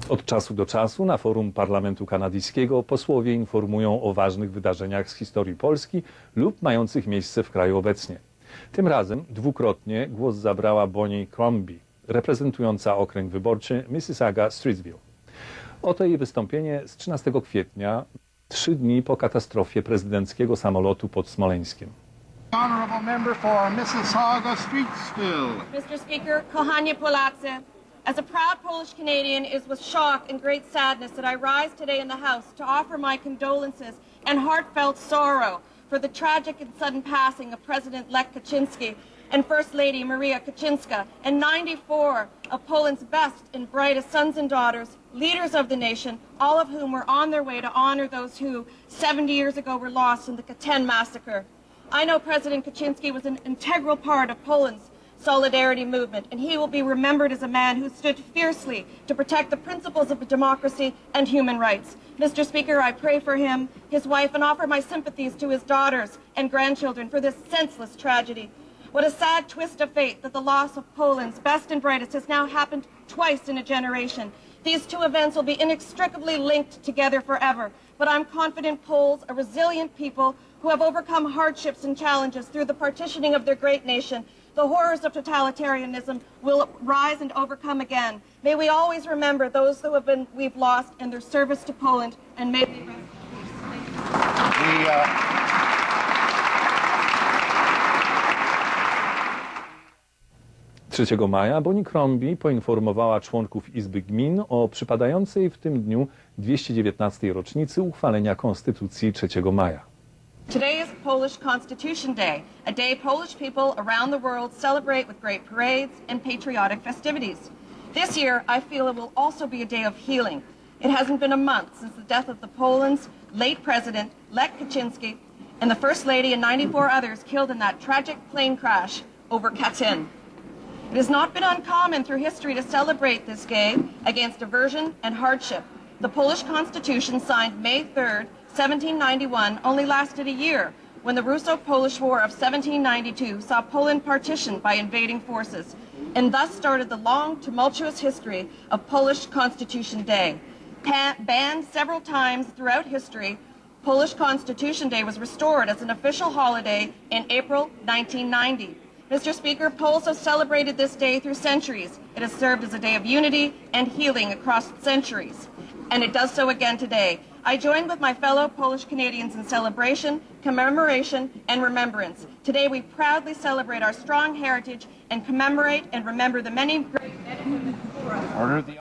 Od czasu do czasu na forum Parlamentu Kanadyjskiego posłowie informują o ważnych wydarzeniach z historii Polski lub mających miejsce w kraju obecnie. Tym razem dwukrotnie głos zabrała Crombie, reprezentująca okręg wyborczy Mississauga-Streetsville. Oto jej wystąpienie z 13 kwietnia, 3 dni po katastrofie prezydenckiego samolotu pod Smoleńskiem. Honorable member for Mississauga-Streetsville. Mr. Speaker, kochani Polacy, as a proud Polish Canadian, it is with shock and great sadness that I rise today in the House to offer my condolences and heartfelt sorrow for the tragic and sudden passing of President Lech Kaczynski and First Lady Maria Kaczynska, and 94 of Poland's best and brightest sons and daughters, leaders of the nation, all of whom were on their way to honor those who 70 years ago were lost in the Katyn massacre. I know President Kaczynski was an integral part of Poland's solidarity movement, and he will be remembered as a man who stood fiercely to protect the principles of democracy and human rights. Mr. Speaker, I pray for him, his wife, and offer my sympathies to his daughters and grandchildren for this senseless tragedy. What a sad twist of fate that the loss of Poland's best and brightest has now happened twice in a generation. These two events will be inextricably linked together forever, but I'm confident Poles, a resilient people who have overcome hardships and challenges through the partitioning of their great nation, the horrors of totalitarianism, will rise and overcome again. May we always remember those who we've lost and their service to Poland, and may they rest in peace. 3 maja Crombie poinformowała członków Izby Gmin o przypadającej w tym dniu 219. rocznicy uchwalenia Konstytucji 3 maja. Today is Polish Constitution Day, a day Polish people around the world celebrate with great parades and patriotic festivities. This year, I feel it will also be a day of healing. It hasn't been a month since the death of Poland's late president, Lech Kaczynski, and the First Lady and 94 others killed in that tragic plane crash over Katyn. It has not been uncommon through history to celebrate this day against aversion and hardship. The Polish Constitution, signed May 3rd, 1791, only lasted a year when the Russo-Polish War of 1792 saw Poland partitioned by invading forces, and thus started the long, tumultuous history of Polish Constitution Day. Banned several times throughout history, Polish Constitution Day was restored as an official holiday in April 1990. Mr. Speaker, Poles have celebrated this day through centuries. It has served as a day of unity and healing across centuries, and it does so again today. I join with my fellow Polish Canadians in celebration, commemoration, and remembrance. Today we proudly celebrate our strong heritage and commemorate and remember the many great men and women before us.